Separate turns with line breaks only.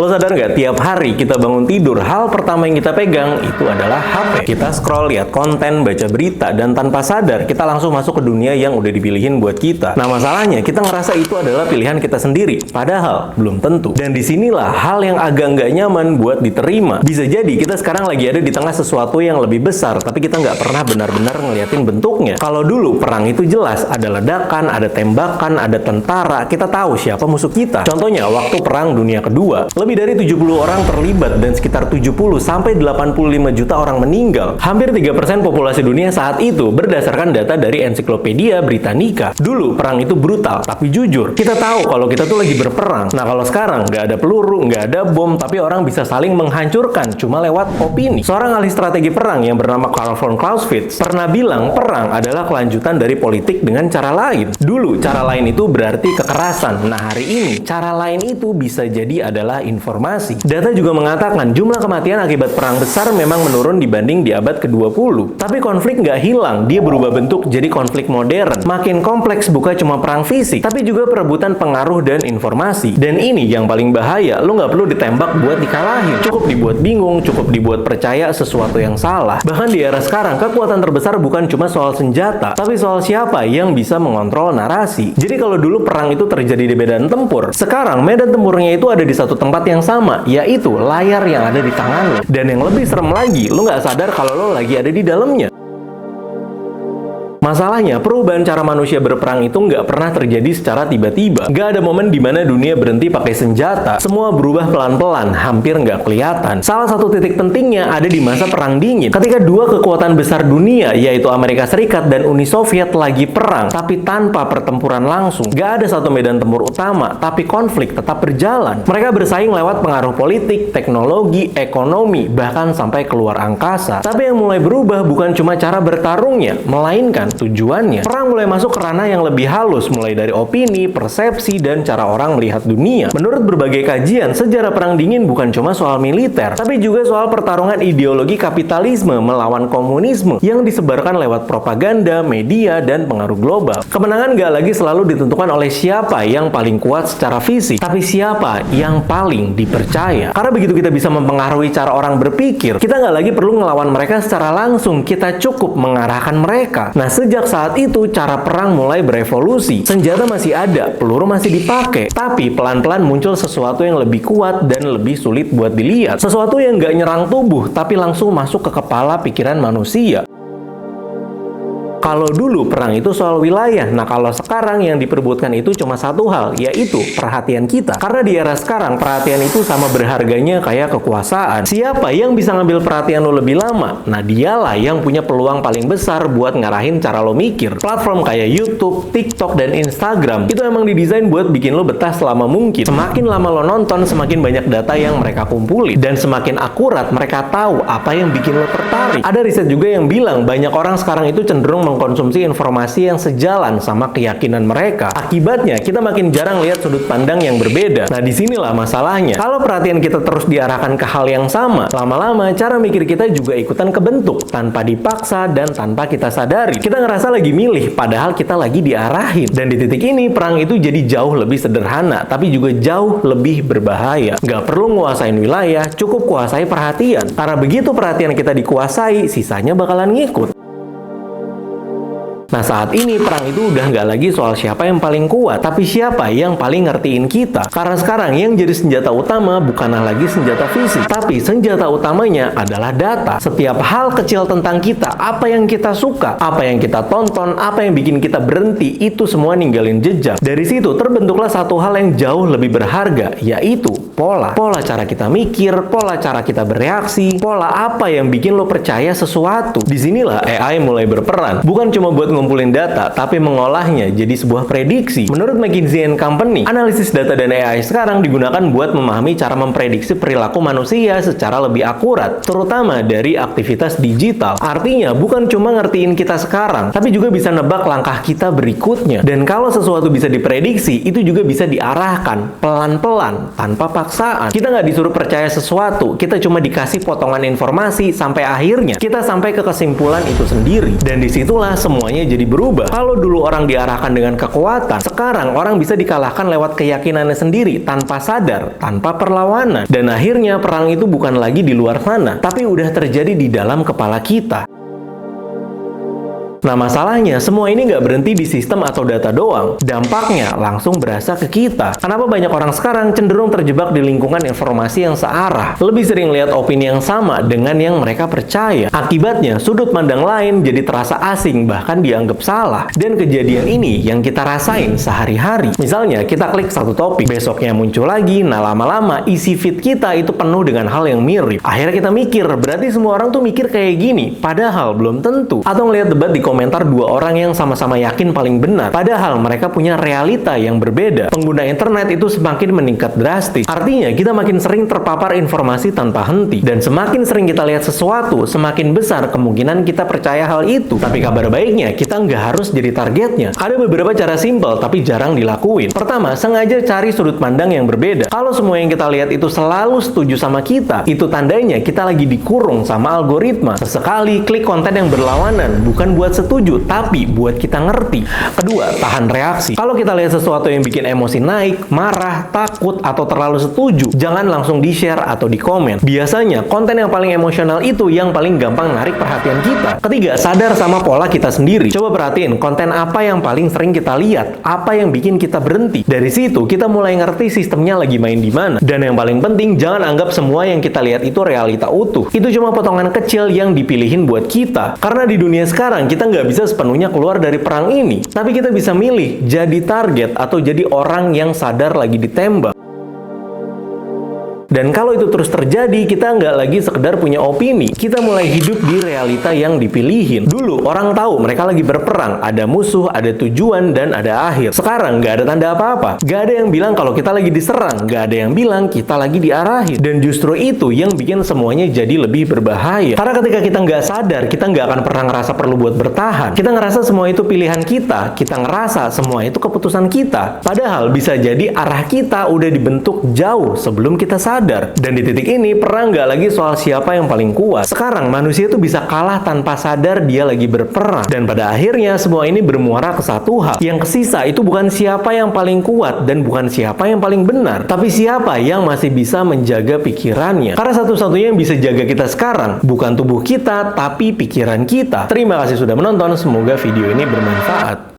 Lo sadar nggak, tiap hari kita bangun tidur, hal pertama yang kita pegang itu adalah HP. Kita scroll, lihat konten, baca berita, dan tanpa sadar kita langsung masuk ke dunia yang udah dipilihin buat kita. Nah masalahnya, kita ngerasa itu adalah pilihan kita sendiri, padahal belum tentu. Dan disinilah hal yang agak nggak nyaman buat diterima. Bisa jadi kita sekarang lagi ada di tengah sesuatu yang lebih besar, tapi kita nggak pernah benar-benar ngeliatin bentuknya. Kalau dulu perang itu jelas, ada ledakan, ada tembakan, ada tentara, kita tahu siapa musuh kita. Contohnya waktu Perang Dunia Kedua, lebih dari 70 orang terlibat dan sekitar 70-85 juta orang meninggal. Hampir 3% populasi dunia saat itu berdasarkan data dari Ensiklopedia Britannica. Dulu perang itu brutal, tapi jujur, kita tahu kalau kita tuh lagi berperang. Nah kalau sekarang nggak ada peluru, nggak ada bom, tapi orang bisa saling menghancurkan cuma lewat opini. Seorang ahli strategi perang yang bernama Carl von Clausewitz pernah bilang perang adalah kelanjutan dari politik dengan cara lain. Dulu cara lain itu berarti kekerasan. Nah hari ini cara lain itu bisa jadi adalah informasi. Data juga mengatakan jumlah kematian akibat perang besar memang menurun dibanding di abad ke-20. Tapi konflik nggak hilang, dia berubah bentuk jadi konflik modern. Makin kompleks, bukan cuma perang fisik, tapi juga perebutan pengaruh dan informasi. Dan ini yang paling bahaya, lo nggak perlu ditembak buat dikalahin. Cukup dibuat bingung, cukup dibuat percaya sesuatu yang salah. Bahkan di era sekarang, kekuatan terbesar bukan cuma soal senjata, tapi soal siapa yang bisa mengontrol narasi. Jadi kalau dulu perang itu terjadi di medan tempur, sekarang medan tempurnya itu ada di satu tempat yang sama, yaitu layar yang ada di tangan lo. Dan yang lebih serem lagi, lo nggak sadar kalau lo lagi ada di dalamnya. Masalahnya, perubahan cara manusia berperang itu nggak pernah terjadi secara tiba-tiba. Nggak ada momen di mana dunia berhenti pakai senjata. Semua berubah pelan-pelan, hampir nggak kelihatan. Salah satu titik pentingnya ada di masa Perang Dingin. Ketika dua kekuatan besar dunia, yaitu Amerika Serikat dan Uni Soviet lagi perang, tapi tanpa pertempuran langsung. Nggak ada satu medan tempur utama, tapi konflik tetap berjalan. Mereka bersaing lewat pengaruh politik, teknologi, ekonomi, bahkan sampai keluar angkasa. Tapi yang mulai berubah bukan cuma cara bertarungnya, melainkan tujuannya. Perang mulai masuk ke ranah yang lebih halus, mulai dari opini, persepsi, dan cara orang melihat dunia. Menurut berbagai kajian, sejarah Perang Dingin bukan cuma soal militer, tapi juga soal pertarungan ideologi kapitalisme melawan komunisme yang disebarkan lewat propaganda, media, dan pengaruh global. Kemenangan gak lagi selalu ditentukan oleh siapa yang paling kuat secara fisik, tapi siapa yang paling dipercaya. Karena begitu kita bisa mempengaruhi cara orang berpikir, kita gak lagi perlu ngelawan mereka secara langsung, kita cukup mengarahkan mereka. Nah, sejak saat itu, cara perang mulai berevolusi. Senjata masih ada, peluru masih dipakai, tapi pelan-pelan muncul sesuatu yang lebih kuat dan lebih sulit buat dilihat. Sesuatu yang nggak nyerang tubuh, tapi langsung masuk ke kepala pikiran manusia. Kalau dulu perang itu soal wilayah, nah kalau sekarang yang diperebutkan itu cuma satu hal, yaitu perhatian kita. Karena di era sekarang, perhatian itu sama berharganya kayak kekuasaan. Siapa yang bisa ngambil perhatian lo lebih lama? Nah dialah yang punya peluang paling besar buat ngarahin cara lo mikir. Platform kayak YouTube, TikTok, dan Instagram itu emang didesain buat bikin lo betah selama mungkin. Semakin lama lo nonton, semakin banyak data yang mereka kumpulin. Dan semakin akurat mereka tahu apa yang bikin lo tertarik. Ada riset juga yang bilang banyak orang sekarang itu cenderung mengkonsumsi informasi yang sejalan sama keyakinan mereka. Akibatnya, kita makin jarang lihat sudut pandang yang berbeda. Nah, disinilah masalahnya. Kalau perhatian kita terus diarahkan ke hal yang sama, lama-lama cara mikir kita juga ikutan kebentuk, tanpa dipaksa dan tanpa kita sadari. Kita ngerasa lagi milih, padahal kita lagi diarahin. Dan di titik ini, perang itu jadi jauh lebih sederhana, tapi juga jauh lebih berbahaya. Nggak perlu nguasain wilayah, cukup kuasai perhatian. Karena begitu perhatian kita dikuasai, sisanya bakalan ngikut. Nah saat ini perang itu udah nggak lagi soal siapa yang paling kuat, tapi siapa yang paling ngertiin kita. Karena sekarang yang jadi senjata utama bukanlah lagi senjata fisik, tapi senjata utamanya adalah data. Setiap hal kecil tentang kita, apa yang kita suka, apa yang kita tonton, apa yang bikin kita berhenti, itu semua ninggalin jejak. Dari situ terbentuklah satu hal yang jauh lebih berharga, yaitu pola. Pola cara kita mikir, pola cara kita bereaksi, pola apa yang bikin lo percaya sesuatu. Disinilah AI mulai berperan. Bukan cuma buat ngumpulin data, tapi mengolahnya jadi sebuah prediksi. Menurut McKinsey & Company, analisis data dan AI sekarang digunakan buat memahami cara memprediksi perilaku manusia secara lebih akurat, terutama dari aktivitas digital. Artinya, bukan cuma ngertiin kita sekarang, tapi juga bisa nebak langkah kita berikutnya. Dan kalau sesuatu bisa diprediksi, itu juga bisa diarahkan pelan-pelan tanpa paksaan. paksaan. Kita nggak disuruh percaya sesuatu, kita cuma dikasih potongan informasi sampai akhirnya kita sampai ke kesimpulan itu sendiri. Dan disitulah semuanya jadi berubah. Kalau dulu orang diarahkan dengan kekuatan, sekarang orang bisa dikalahkan lewat keyakinannya sendiri, tanpa sadar, tanpa perlawanan. Dan akhirnya perang itu bukan lagi di luar sana, tapi udah terjadi di dalam kepala kita. Nah, masalahnya semua ini nggak berhenti di sistem atau data doang. Dampaknya langsung berasa ke kita. Kenapa banyak orang sekarang cenderung terjebak di lingkungan informasi yang searah? Lebih sering lihat opini yang sama dengan yang mereka percaya. Akibatnya, sudut pandang lain jadi terasa asing, bahkan dianggap salah. Dan kejadian ini yang kita rasain sehari-hari. Misalnya, kita klik satu topik, besoknya muncul lagi, nah lama-lama isi feed kita itu penuh dengan hal yang mirip. Akhirnya kita mikir, berarti semua orang tuh mikir kayak gini. Padahal belum tentu. Atau ngeliat debat di komentar dua orang yang sama-sama yakin paling benar, padahal mereka punya realita yang berbeda. Pengguna internet itu semakin meningkat drastis. Artinya, kita makin sering terpapar informasi tanpa henti. Dan semakin sering kita lihat sesuatu, semakin besar kemungkinan kita percaya hal itu. Tapi kabar baiknya, kita nggak harus jadi targetnya. Ada beberapa cara simpel, tapi jarang dilakuin. Pertama, sengaja cari sudut pandang yang berbeda. Kalau semua yang kita lihat itu selalu setuju sama kita, itu tandanya kita lagi dikurung sama algoritma. Sesekali, klik konten yang berlawanan, bukan buat setuju, tapi buat kita ngerti. Kedua, tahan reaksi. Kalau kita lihat sesuatu yang bikin emosi naik, marah, takut, atau terlalu setuju, jangan langsung di-share atau di-komen. Biasanya, konten yang paling emosional itu yang paling gampang narik perhatian kita. Ketiga, sadar sama pola kita sendiri. Coba perhatiin, konten apa yang paling sering kita lihat, apa yang bikin kita berhenti. Dari situ, kita mulai ngerti sistemnya lagi main di mana. Dan yang paling penting, jangan anggap semua yang kita lihat itu realita utuh. Itu cuma potongan kecil yang dipilihin buat kita. Karena di dunia sekarang, kita nggak bisa sepenuhnya keluar dari perang ini. Tapi kita bisa milih jadi target atau jadi orang yang sadar lagi ditembak. Dan kalau itu terus terjadi, kita nggak lagi sekedar punya opini. Kita mulai hidup di realita yang dipilihin. Dulu, orang tahu mereka lagi berperang. Ada musuh, ada tujuan, dan ada akhir. Sekarang, nggak ada tanda apa-apa. Nggak ada yang bilang kalau kita lagi diserang. Nggak ada yang bilang kita lagi diarahin. Dan justru itu yang bikin semuanya jadi lebih berbahaya. Karena ketika kita nggak sadar, kita nggak akan pernah ngerasa perlu buat bertahan. Kita ngerasa semua itu pilihan kita. Kita ngerasa semua itu keputusan kita. Padahal bisa jadi arah kita udah dibentuk jauh sebelum kita sadar. Dan di titik ini, perang nggak lagi soal siapa yang paling kuat. Sekarang, manusia itu bisa kalah tanpa sadar dia lagi berperang. Dan pada akhirnya, semua ini bermuara ke satu hal. Yang kesisa itu bukan siapa yang paling kuat dan bukan siapa yang paling benar. Tapi siapa yang masih bisa menjaga pikirannya. Karena satu-satunya yang bisa jaga kita sekarang, bukan tubuh kita, tapi pikiran kita. Terima kasih sudah menonton. Semoga video ini bermanfaat.